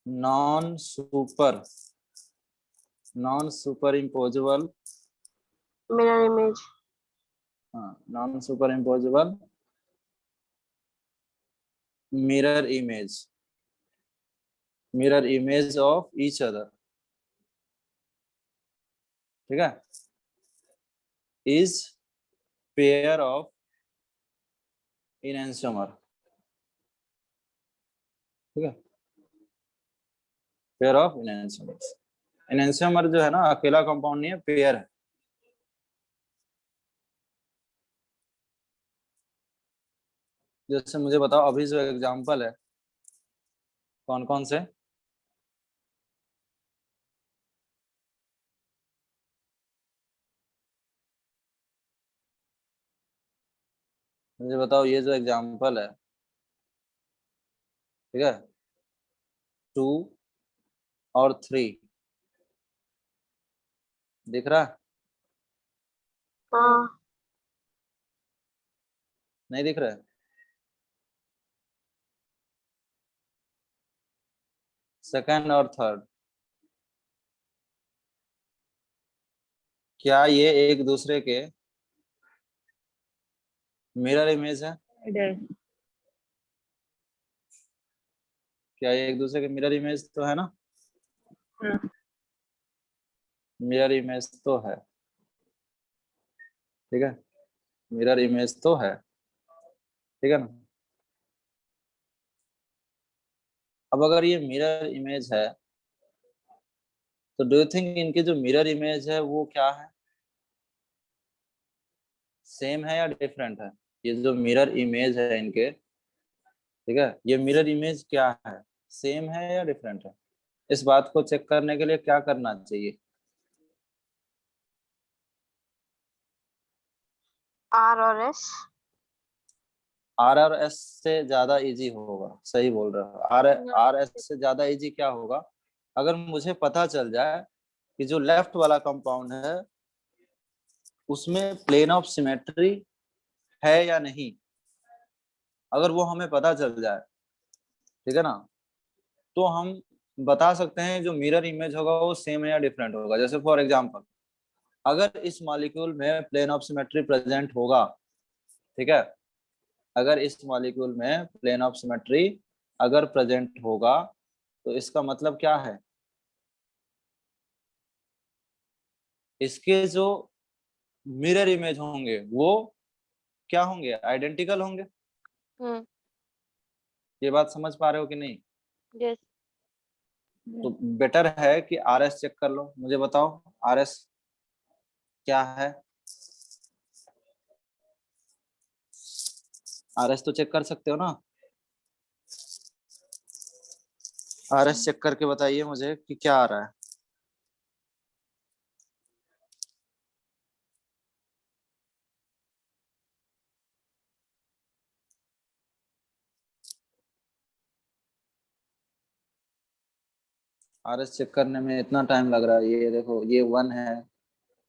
Non superimposable mirror image. हाँ, non superimposable mirror image of each other, ठीक है, इज पेयर ऑफ इनएंशियोमर, ठीक है, पेयर ऑफ इनएंशियोमर। इनएंशियोमर जो है ना अकेला कंपाउंड नहीं है, पेयर है। जैसे मुझे बताओ अभी जो एग्जांपल है कौन कौन से, मुझे बताओ ये जो एग्जांपल है, ठीक है, 2 और 3 दिख रहा है? हाँ। नहीं दिख रहा है? सेकंड और थर्ड, क्या ये एक दूसरे के मिरर इमेज है? क्या ये एक दूसरे के मिरर इमेज तो है ना? मिरर इमेज तो है, ठीक है, मिरर इमेज तो है, ठीक है ना। अब अगर ये मिरर इमेज है तो डू यू थिंक इनकी जो मिरर इमेज है वो क्या है, सेम है या डिफरेंट है? ये जो मिरर इमेज है इनके, ठीक है, ये मिरर इमेज क्या है, सेम है या डिफरेंट है? इस बात को चेक करने के लिए क्या करना चाहिए? आर और एस। आर और एस से ज्यादा इजी होगा, सही बोल रहे हो। आर एस से ज्यादा इजी क्या होगा? अगर मुझे पता चल जाए कि जो लेफ्ट वाला कंपाउंड है उसमें प्लेन ऑफ सिमेट्री है या नहीं, अगर वो हमें पता चल जाए, ठीक है ना, तो हम बता सकते हैं जो मिरर इमेज होगा वो सेम है या डिफरेंट होगा। जैसे फॉर एग्जांपल, अगर इस मॉलिक्यूल में प्लेन ऑफ सिमेट्री प्रेजेंट होगा, ठीक है, अगर इस मॉलिक्यूल में प्लेन ऑफ सिमेट्री अगर प्रेजेंट होगा तो इसका मतलब क्या है, इसके जो मिरर इमेज होंगे वो क्या होंगे, आइडेंटिकल होंगे। ये बात समझ पा रहे हो कि नहीं? यस। तो बेटर है कि आरएस चेक कर लो। मुझे बताओ आरएस क्या है? आरएस तो चेक कर सकते हो ना, आरएस चेक करके बताइए मुझे कि क्या आ रहा है। आरएस चेक करने में इतना टाइम लग रहा है। ये देखो, ये 1 है,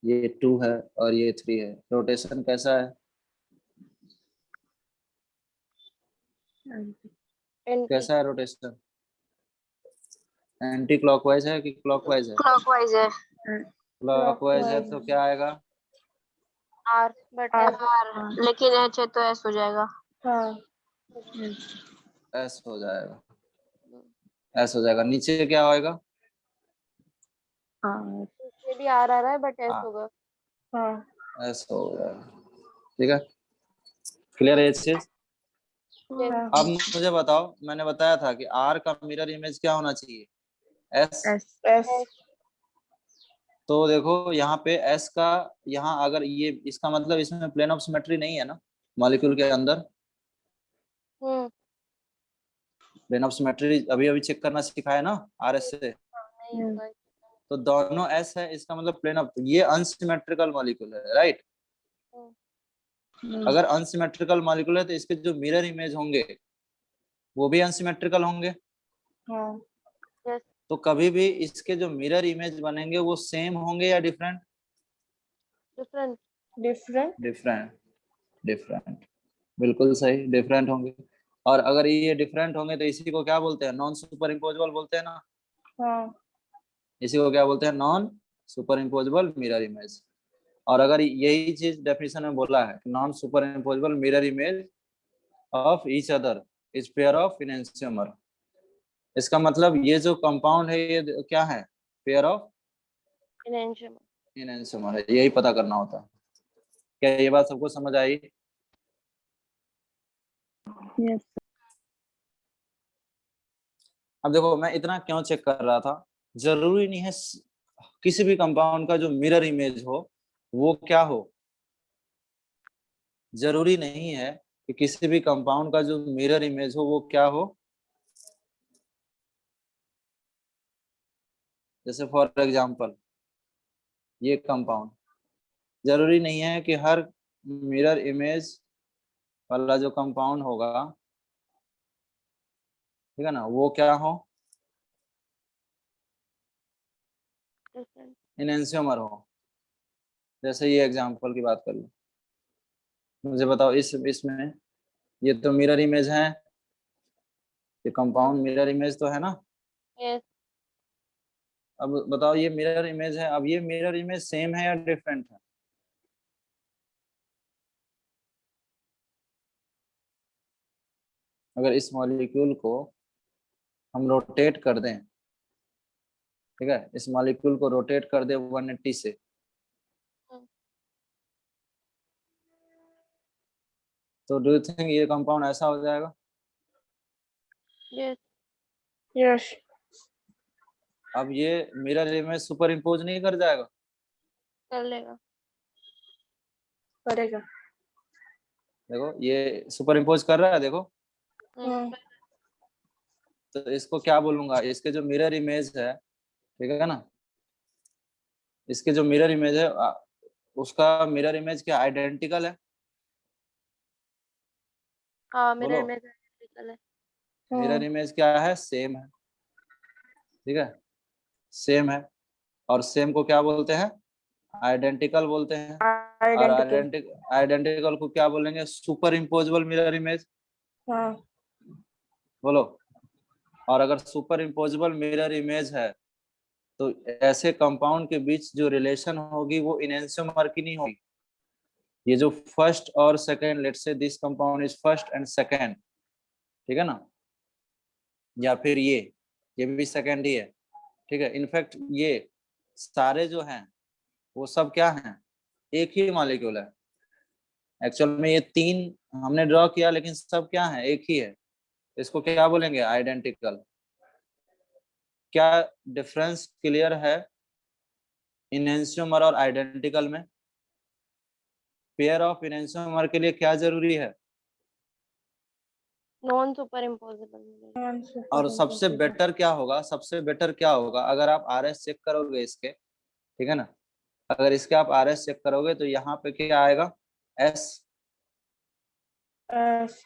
ये 2 है और ये 3 है। रोटेशन कैसा है? कैसा है रोटेशन? एंटी क्लॉकवाइज है कि क्लॉकवाइज है? क्लॉकवाइज है। क्लॉकवाइज है तो क्या आएगा? आर बट आर, लेकिन एच है तो एस हो जाएगा। एस हो जाएगा, एस हो जाएगा। नीचे क्या होएगा? नीचे भी आर आ रहा है बट एस होगा। एस हो जाएगा। ठीक है, क्लियर है ये चीज? अब मुझे बताओ, मैंने बताया था कि आर का मिरर इमेज क्या होना चाहिए, एस। तो देखो यहाँ पे एस का, यहाँ अगर ये, इसका मतलब इसमें प्लेन ऑफ सिमेट्री नहीं है ना मॉलिक्यूल के अंदर। प्लेन ऑफ सिमेट्री अभी अभी चेक करना सिखाया ना आर एस से। तो दोनों एस है, इसका मतलब प्लेन ऑफ, ये अनसिमेट्रिकल मॉलिक्यूल है, राइट? अगर अनसिमेट्रिकल मॉलिक्यूल है तो इसके जो मिरर इमेज होंगे वो भी अनसिमेट्रिकल होंगे। तो कभी भी इसके जो मिरर इमेज बनेंगे वो सेम होंगे या डिफरेंट? डिफरेंट। डिफरेंट, डिफरेंट, बिल्कुल सही, डिफरेंट होंगे। और अगर ये डिफरेंट होंगे तो इसी को क्या बोलते हैं, नॉन सुपर इम्पोजेबल बोलते हैं ना। इसी को क्या बोलते हैं, non superimposable mirror image. और अगर यही चीज डेफिनेशन में बोला है, non superimposable mirror image of each other is pair of enantiomer. इसका मतलब ये जो कंपाउंड है ये क्या है, पेयर ऑफ इनैंशियोमर है। यही पता करना होता है। क्या ये बात सबको समझ आई? यस। अब देखो मैं इतना क्यों चेक कर रहा था, जरूरी नहीं है किसी भी कंपाउंड का जो मिरर इमेज हो वो क्या हो, जरूरी नहीं है कि किसी भी कंपाउंड का जो मिरर इमेज हो वो क्या हो। जैसे फॉर एग्जांपल ये कंपाउंड, जरूरी नहीं है कि हर मिरर इमेज वाला जो कंपाउंड होगा, ठीक है ना, वो क्या हो, इनैंशियोमर हो। जैसे ये एग्जांपल की बात कर लो, मुझे बताओ इसमें ये तो मिरर इमेज है, ये कंपाउंड मिरर इमेज तो है ना। यस। अब बताओ ये मिरर इमेज है, अब ये मिरर इमेज सेम है या डिफरेंट है? अगर इस मॉलिक्यूल को हम रोटेट कर दें, ठीक है, इस मॉलिक्यूल को रोटेट कर दे 180 से, तो डू यू थिंक ये कंपाउंड ऐसा हो जाएगा? यस। अब ये मिरर इमेज सुपर इम्पोज नहीं कर जाएगा? कर लेगा। करेगा। देखो ये सुपर इम्पोज कर रहा है, देखो तो इसको क्या बोलूंगा, इसके जो मिरर इमेज है, ठीक है ना, इसके जो मिरर इमेज है उसका मिरर इमेज क्या आइडेंटिकल है? हाँ मिरर बोलो, इमेज आइडेंटिकल है। मिरर इमेज क्या है, सेम है, ठीक है, सेम है। और सेम को क्या बोलते हैं, आइडेंटिकल बोलते हैं। और आइडेंटिकल। आइडेंटिकल को क्या बोलेंगे, सुपर इम्पोजेबल मिरर इमेज। हाँ बोलो, और अगर सुपर इम्पोजेबल मिरर इमेज है तो ऐसे कंपाउंड के बीच जो रिलेशन होगी वो इनेंशियोमर की नहीं होगी। ये जो फर्स्ट और second, let's say this compound is first and second, ठीक है ना, या फिर ये भी सेकंड ही है, ठीक है। इनफैक्ट ये सारे जो हैं वो सब क्या हैं, एक ही मॉलिक्यूल है। एक्चुअल में ये तीन हमने ड्रॉ किया लेकिन सब क्या है, एक ही है। इसको क्या बोलेंगे, आइडेंटिकल। क्या डिफरेंस क्लियर है इनेंशियोमर और आइडेंटिकल में? पेयर ऑफ इनेंशियोमर के लिए क्या जरूरी है, नॉन सुपर इम्पोजेबल। और सबसे बेटर क्या होगा, सबसे बेटर क्या होगा, अगर आप आरएस चेक करोगे इसके, ठीक है ना, अगर इसके आप आरएस चेक करोगे तो यहाँ पे क्या आएगा, एस,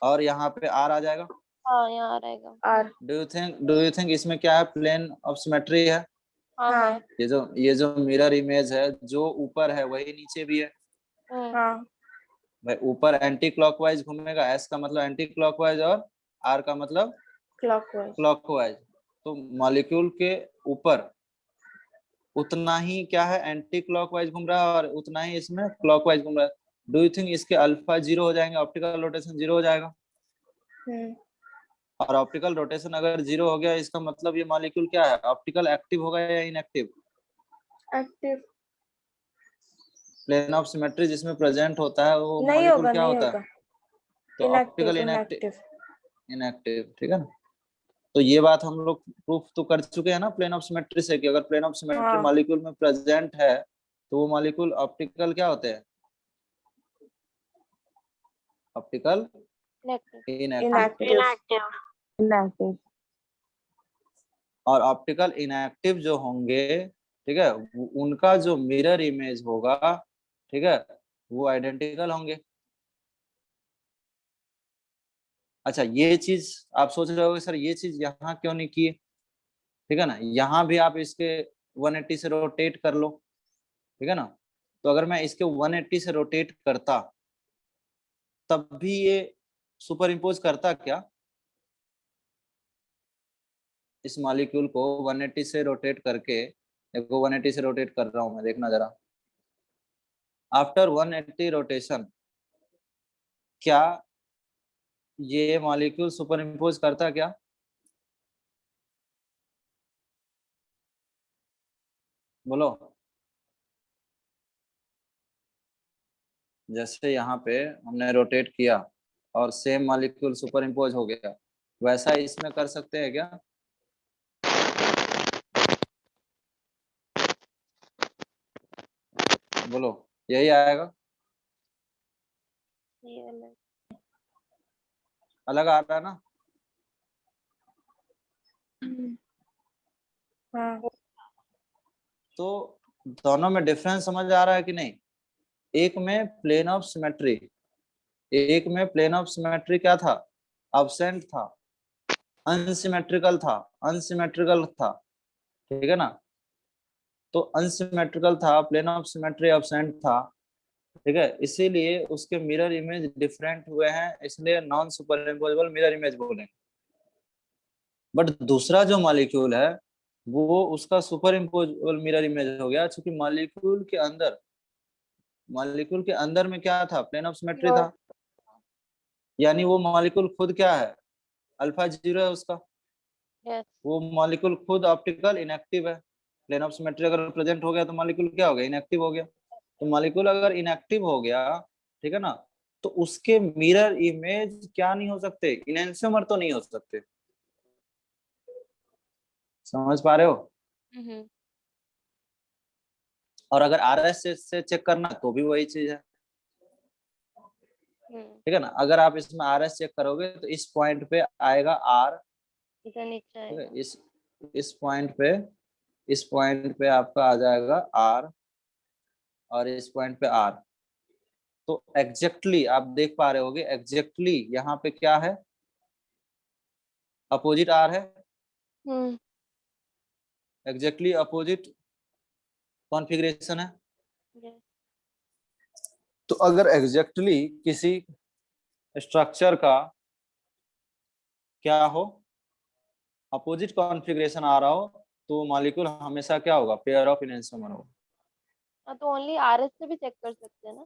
और यहाँ पे आर आ जाएगा। हाँ यहाँ आ रहेगा। आर। डू यू थिंक इसमें क्या है, प्लेन ऑफ सिमेट्री है? हाँ हाँ। है। ये जो मिरर इमेज है, जो ऊपर है वही नीचे भी है। हाँ भाई ऊपर एंटी क्लॉकवाइज घूमेगा, एस का मतलब एंटी क्लॉकवाइज और आर का मतलब क्लॉकवाइज। क्लॉकवाइज। तो मॉलिक्यूल के ऊपर उतना ही क्या है, एंटी क्लॉकवाइज घूम रहा है और उतना ही इसमें क्लॉकवाइज घूम रहा है। डू यू थिंक इसके अल्फा 0 हो जाएंगे, ऑप्टिकल रोटेशन 0 हो जाएगा? और ऑप्टिकल रोटेशन अगर 0 हो गया, इसका मतलब ये मॉलिक्यूल क्या है, ऑप्टिकल एक्टिव होगा या inactive? Active. Plane of symmetry जिसमें प्रेजेंट होता है वो नहीं मॉलिक्यूल होगा, क्या नहीं होता होगा। है, तो ऑप्टिकल इनएक्टिव। इनएक्टिव, ठीक है ना। तो ये बात हम लोग प्रूफ तो कर चुके हैं ना प्लेन ऑफ सिमेट्री से, कि अगर प्लेन ऑफ सिमेट्री हाँ। मॉलिक्यूल में प्रेजेंट है तो वो मॉलिक्यूल ऑप्टिकल क्या होते हैं, ऑप्टिकल इनएक्टिव। और ऑप्टिकल इनएक्टिव जो होंगे, ठीक है, उनका जो मिरर इमेज होगा, ठीक है, वो आइडेंटिकल होंगे। अच्छा, ये चीज आप सोच रहे होगे सर ये चीज यहाँ क्यों नहीं की, ठीक है ना, यहाँ भी आप इसके 180 से रोटेट कर लो, ठीक है ना। तो अगर मैं इसके 180 से रोटेट करता तब भी ये सुपर इम्पोज करता क्या, इस मॉलिक्यूल को 180 से रोटेट करके, देखो 180 से रोटेट कर रहा हूं मैं, देखना जरा, आफ्टर 180 रोटेशन क्या ये मॉलिक्यूल सुपर इम्पोज करता क्या? बोलो, जैसे यहाँ पे हमने रोटेट किया और सेम मॉलिक्यूल सुपर इम्पोज हो गया, वैसा इसमें कर सकते हैं क्या? बोलो, यही आएगा, अलग आ रहा है ना? हाँ। तो दोनों में डिफरेंस समझ आ रहा है कि नहीं? एक में प्लेन ऑफ सिमेट्री, एक में प्लेन ऑफ सिमेट्री क्या था, अब्सेंट था, अनसिमेट्रिकल था, अनसिमेट्रिकल था, ठीक है ना। तो अनसिमेट्रिकल था, प्लेन ऑफ सिमेट्री अब्सेंट था, ठीक है, इसीलिए उसके मिरर इमेज डिफरेंट हुए हैं, इसलिए non superimposable mirror image बोलेंगे। बट दूसरा जो मॉलिक्यूल है वो उसका सुपर इम्पोजेबल मिरर इमेज हो गया, क्योंकि मॉलिक्यूल के अंदर में क्या था, प्लेन ऑफ सिमेट्री था, यानी वो मॉलिक्यूल खुद क्या है, अल्फा 0 है उसका। वो मॉलिक्यूल खुद ऑप्टिकल इनएक्टिव है, प्लेन ऑफ सिमेट्री अगर प्रेजेंट हो गया तो मॉलिक्यूल क्या हो गया, इनएक्टिव हो गया। तो मॉलिक्यूल अगर इनएक्टिव हो गया, ठीक है ना, तो उसके मिरर इमेज क्या नहीं हो सकते, इनेंशियोमर तो नहीं हो सकते। समझ पा रहे हो? और अगर आरएस से चेक करना तो भी वही चीज है। ठीक है ना। अगर आप इसमें RS चेक करोगे तो इस पॉइंट पे आएगा R, इधर नीचे ठीक है, आएगा। इस पॉइंट पे आपका आ जाएगा R और इस पॉइंट पे R। तो एग्जैक्टली आप देख पा रहे होगे, एग्जैक्टली यहाँ पे क्या है, अपोजिट R है, एग्जैक्टली अपोजिट कॉन्फ़िगरेशन है। yes, तो अगर एग्जैक्टली किसी स्ट्रक्चर का क्या हो, अपोजिट कॉन्फ़िगरेशन आ रहा हो, तो मॉलिक्यूल हमेशा क्या होगा, पेयर ऑफ इनैंशियोमर होगा। हाँ, तो ओनली RS से भी चेक कर सकते हैं ना।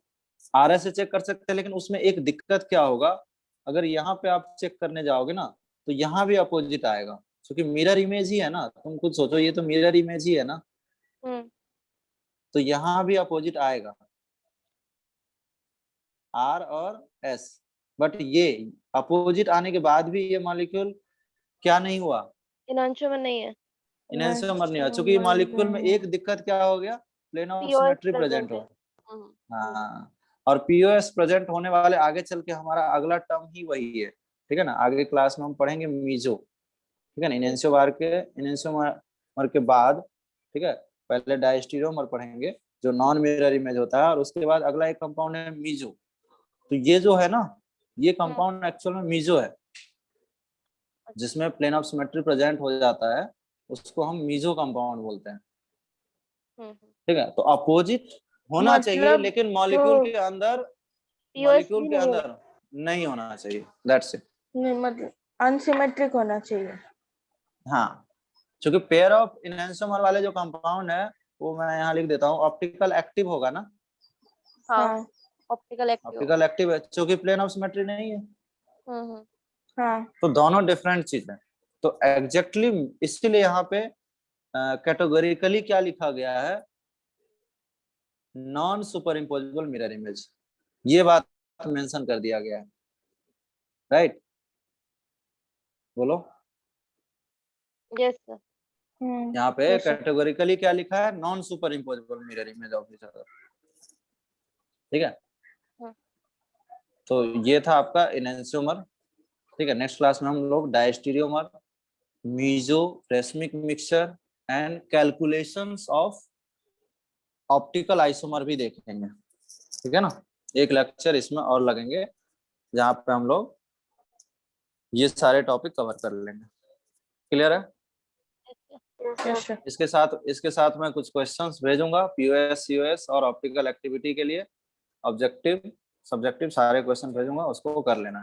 RS से चेक कर सकते हैं, लेकिन उसमें एक दिक्कत क्या होगा, अगर यहाँ पे आप चेक करने जाओगे ना तो यहाँ भी अपोजिट आएगा, क्योंकि मिरर इमेज ही है ना। तुम खुद सोचो, ये तो मिरर इमेज ही है ना, तो यहाँ भी अपोजिट आएगा R और S। बट ये अपोजिट आने के बाद भी ये मॉलिक्यूल क्या नहीं हुआ, इनैंशियोमर नहीं है। इनैंशियोमर नहीं हुआ, क्योंकि मॉलिक्यूल में एक दिक्कत क्या हो गया, plane of POS symmetry present present है। हो। हाँ, और POS प्रेजेंट होने वाले आगे चल के हमारा अगला टर्म ही वही है, ठीक है ना। आगे क्लास में हम पढ़ेंगे मीजो, ठीक है ना। इनैंशियोमर के बाद, ठीक है, पहले डायस्टीरियोमर पढ़ेंगे जो नॉन मिरर इमेज होता है, और उसके बाद अगला एक कंपाउंड है मीजो। तो ये जो है ना, ये कंपाउंड एक्चुअल में मीजो है, जिसमें प्लेन ऑफ सिमेट्री प्रेजेंट हो जाता है, उसको हम मीजो कंपाउंड बोलते हैं, ठीक है। तो अपोजिट होना चाहिए, लेकिन मॉलिक्यूल के अंदर नहीं होना चाहिए, दैट्स इट। मतलब अनसिमेट्रिक होना चाहिए। हाँ, क्योंकि पेयर ऑफ इनैंशियोमर वाले जो कंपाउंड है, वो मैं यहाँ लिख देता हूँ, ऑप्टिकल एक्टिव होगा ना। हाँ, ऑप्टिकल एक्टिव है, क्योंकि प्लेन ऑफ सिमेट्री नहीं है। हाँ, तो दोनों डिफरेंट चीज है। तो एग्जैक्टली इसलिए यहाँ पे कैटेगोरिकली क्या लिखा गया है, non super impossible mirror image, ये बात मेंशन कर दिया गया है, राइट। बोलो। Yes sir. यहाँ पे कैटेगोरिकली क्या लिखा है, non super impossible mirror image of each other, ठीक है। तो ये था आपका इनैंशियोमर, ठीक है। नेक्स्ट क्लास में हम लोग diastereomer, meso, racemic mixture and calculations of optical isomer भी देखेंगे, ठीक है ना। एक लेक्चर इसमें और लगेंगे जहाँ पे हम लोग ये सारे टॉपिक कवर कर लेंगे। क्लियर है? इसके साथ मैं कुछ क्वेश्चंस भेजूंगा POS, COS और ऑप्टिकल एक्टिविटी के लिए, ऑब्जेक्टिव, सब्जेक्टिव सारे क्वेश्चन भेजूंगा, उसको कर लेना।